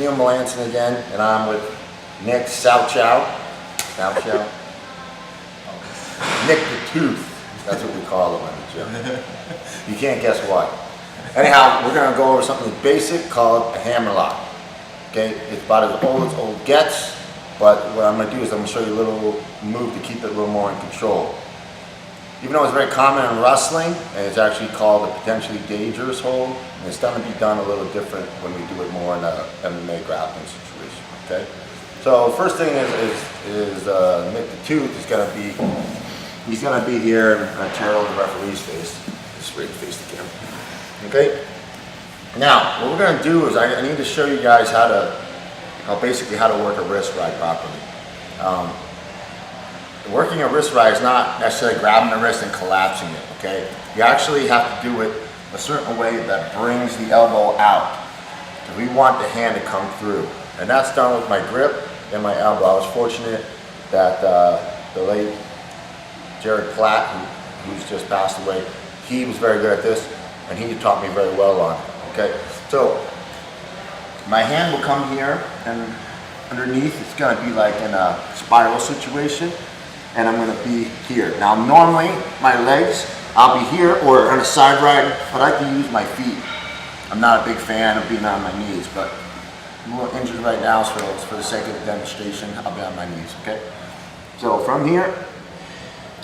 Neil Melanson again, and I'm with Nick Salchow. Nick the Tooth, that's what we call him in the gym. You can't guess why. Anyhow, we're gonna go over something basic called a hammerlock. Okay, it's about as old gets, but what I'm gonna do is I'm gonna show you a little move to keep it a little more in control. Even though it's very common in wrestling, and it's actually called a potentially dangerous hold, and it's going to be done a little different when we do it more in a MMA grappling situation. Okay, so first thing is Nick the Tooth is going to be, he's going to be here and turn over the referee's face, straight face the camera. Okay, now what we're going to do is I need to show you guys basically how to work a wrist ride properly. Working a wrist ride is not necessarily grabbing the wrist and collapsing it, okay? You actually have to do it a certain way that brings the elbow out. We want the hand to come through. And that's done with my grip and my elbow. I was fortunate that the late Jared Platt, who's just passed away, he was very good at this, and he taught me very well on it, okay? So, my hand will come here, and underneath it's gonna be like in a spiral situation, and I'm going to be here. Now normally my legs, I'll be here or on a side ride. I like to use my feet. I'm not a big fan of being on my knees, but I'm a little injured right now, so for the sake of the demonstration, I'll be on my knees, okay? So from here,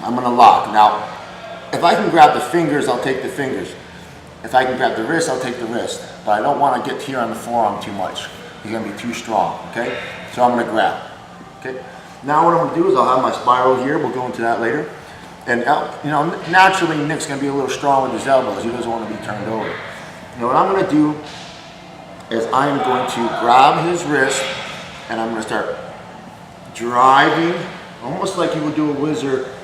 I'm going to lock. Now, if I can grab the fingers, I'll take the fingers. If I can grab the wrist, I'll take the wrist. But I don't want to get here on the forearm too much. He's going to be too strong, okay? So I'm going to grab, okay? Now what I'm going to do is I'll have my spiral here. We'll go into that later. And you know, naturally Nick's going to be a little strong with his elbows. He doesn't want to be turned over. Now what I'm going to do is I'm going to grab his wrist and I'm going to start driving, almost like you would do a whizzer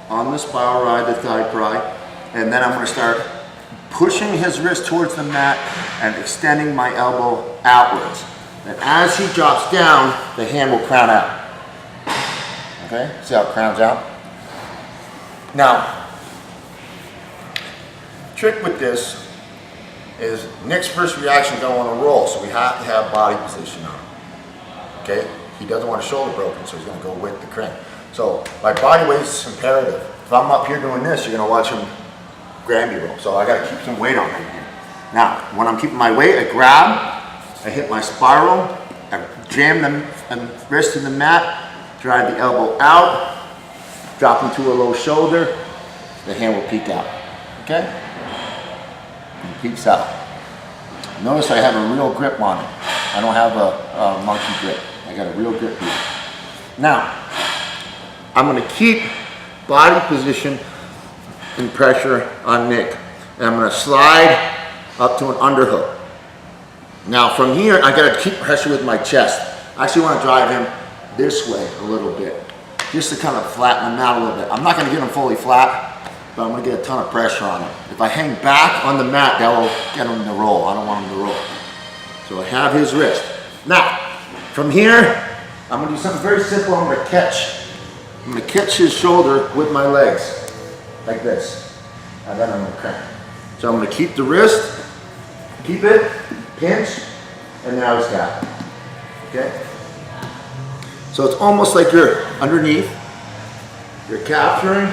on the spiral ride, the thigh pry. And then I'm going to start pushing his wrist towards the mat and extending my elbow outwards. And as he drops down, the hand will crown out. Okay, see how it crowns out? Now, trick with this is Nick's first reaction is going to want to roll, so we have to have body position on him. Okay, he doesn't want his shoulder broken, so he's going to go with the crank. So my body weight is imperative. If I'm up here doing this, you're going to watch him grab me roll. So I got to keep some weight on him here. Now, when I'm keeping my weight, I grab, I hit my spiral, I jam the wrist in the mat, drive the elbow out, drop into a low shoulder, the hand will peek out, okay? And peeks out. Notice I have a real grip on it. I don't have a monkey grip. I got a real grip here. Now, I'm gonna keep body position and pressure on Nick. And I'm gonna slide up to an underhook. Now from here, I gotta keep pressure with my chest. I actually wanna drive him this way a little bit, just to kind of flatten him out a little bit. I'm not going to get him fully flat, but I'm going to get a ton of pressure on him. If I hang back on the mat, that will get him to roll. I don't want him to roll. So I have his wrist. Now, from here, I'm going to do something very simple. I'm going to catch his shoulder with my legs, like this. And then I'm going to crank. So I'm going to keep the wrist, keep it, pinch, and now he's got it. Okay? So it's almost like you're underneath, you're capturing,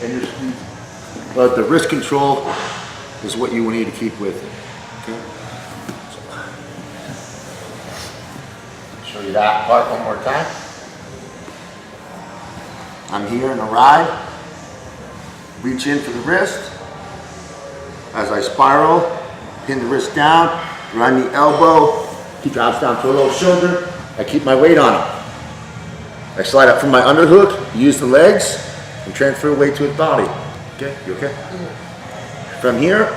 and you're squeezing. But the wrist control is what you will need to keep with it. Okay? So, show you that part one more time. I'm here in a ride. Reach in for the wrist. As I spiral, pin the wrist down, run the elbow, he drops down to a low shoulder. I keep my weight on him. I slide up from my underhook, use the legs, and transfer weight to his body. Okay, you okay? Yeah. From here,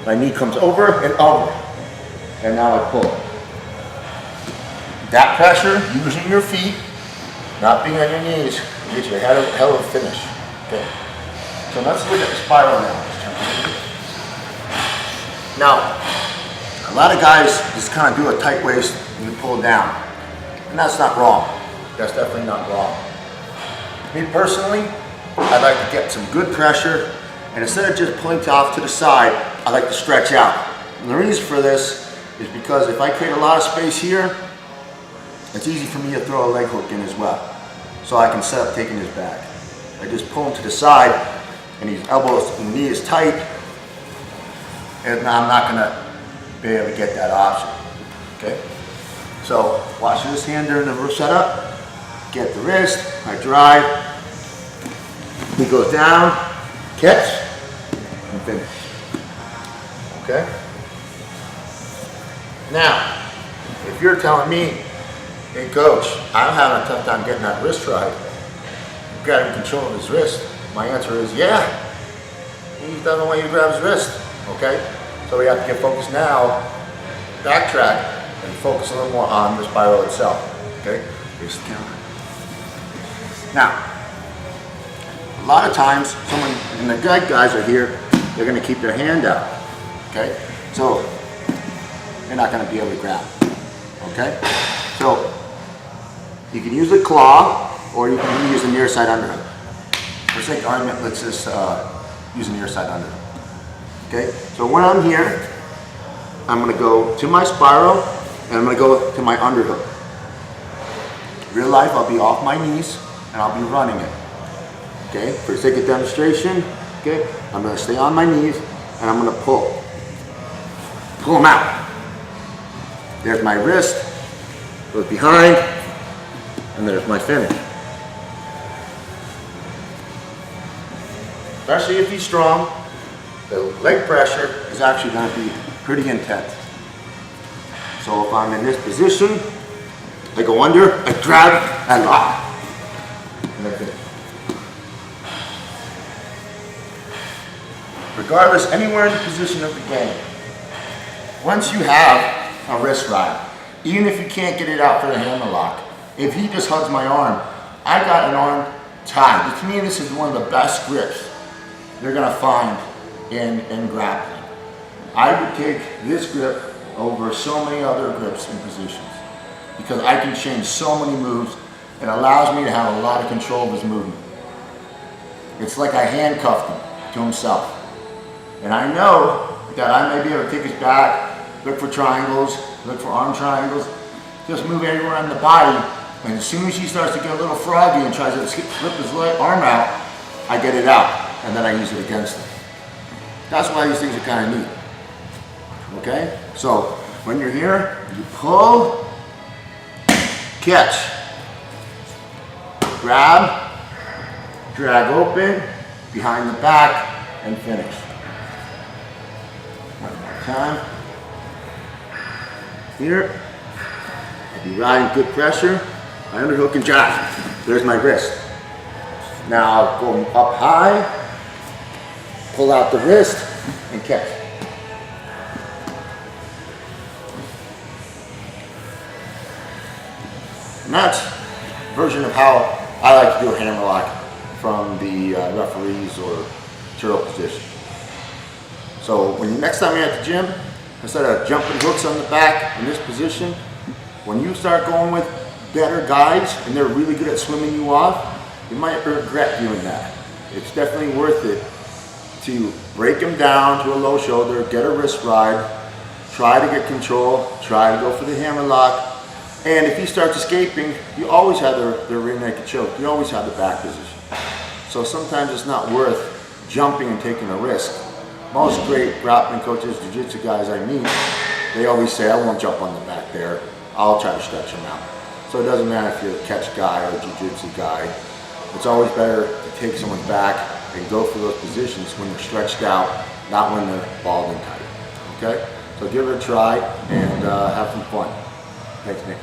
my knee comes over and over. And now I pull. That pressure, using your feet, not being on your knees, will get you a hell of a finish. Okay. So let's look at the spiral now. Now, a lot of guys just kind of do a tight waist and you pull it down. And that's not wrong. That's definitely not wrong. Me personally, I like to get some good pressure, and instead of just pulling off to the side, I like to stretch out. And the reason for this is because if I create a lot of space here, it's easy for me to throw a leg hook in as well. So I can set up taking his back. I just pull him to the side and his elbows and knee is tight, and now I'm not gonna be able to get that option, okay? So watch this hand during the setup, get the wrist, I drive, he goes down, catch, and finish, okay? Now, if you're telling me, hey coach, I'm having a tough time getting that wrist right, grabbing control of his wrist, my answer is yeah, he doesn't want you to grab his wrist, okay? So we have to get focused now, backtrack, and focus a little more on the spiral itself, okay? Here's the counter. Now, a lot of times, someone, and the good guys are here, they're gonna keep their hand out, okay? So, you're not gonna be able to grab, okay? So, you can use the claw, or you can use the near side underhook. For sake of argument, let's just use the near side underhook. Okay, so when I'm here, I'm gonna go to my spiral, and I'm gonna go to my underhook. Real life, I'll be off my knees, and I'll be running it. Okay, for the sake of demonstration, okay, I'm gonna stay on my knees, and I'm gonna pull. Pull them out. There's my wrist, goes behind, and there's my finish. Especially if he's strong, the leg pressure is actually going to be pretty intense. So if I'm in this position, I go under, I grab, and lock. And I finish. Regardless, anywhere in the position of the game, once you have a wrist ride, even if you can't get it out for the hammerlock, if he just hugs my arm, I got an arm tied. To me, this is one of the best grips you're gonna find in grappling. I would take this grip over so many other grips and positions because I can change so many moves. It allows me to have a lot of control of his movement. It's like I handcuffed him to himself. And I know that I may be able to take his back, look for triangles, look for arm triangles, just move everywhere in the body. And as soon as he starts to get a little froggy and tries to flip his arm out, I get it out. And then I use it against them. That's why these things are kind of neat. Okay? So, when you're here, you pull, catch, grab, drag open, behind the back, and finish. One more time. Here, I'll be riding good pressure, my underhook and drive. There's my wrist. Now I'll go up high, pull out the wrist, and catch. And that's a version of how I like to do a hammerlock from the referees or turtle position. So next time you're at the gym, instead of jumping hooks on the back in this position, when you start going with better guys and they're really good at swimming you off, you might regret doing that. It's definitely worth it to break them down to a low shoulder, get a wrist ride, try to get control, try to go for the hammerlock. And if he starts escaping, you always have the rear naked choke. You always have the back position. So sometimes it's not worth jumping and taking a risk. Most great grappling coaches, jiu-jitsu guys I meet, they always say, I won't jump on the back there. I'll try to stretch him out. So it doesn't matter if you're a catch guy or a jiu-jitsu guy. It's always better to take someone's back and go for those positions when they're stretched out, not when they're balled and tight. Okay? So give it a try and have some fun. Thanks, Nick.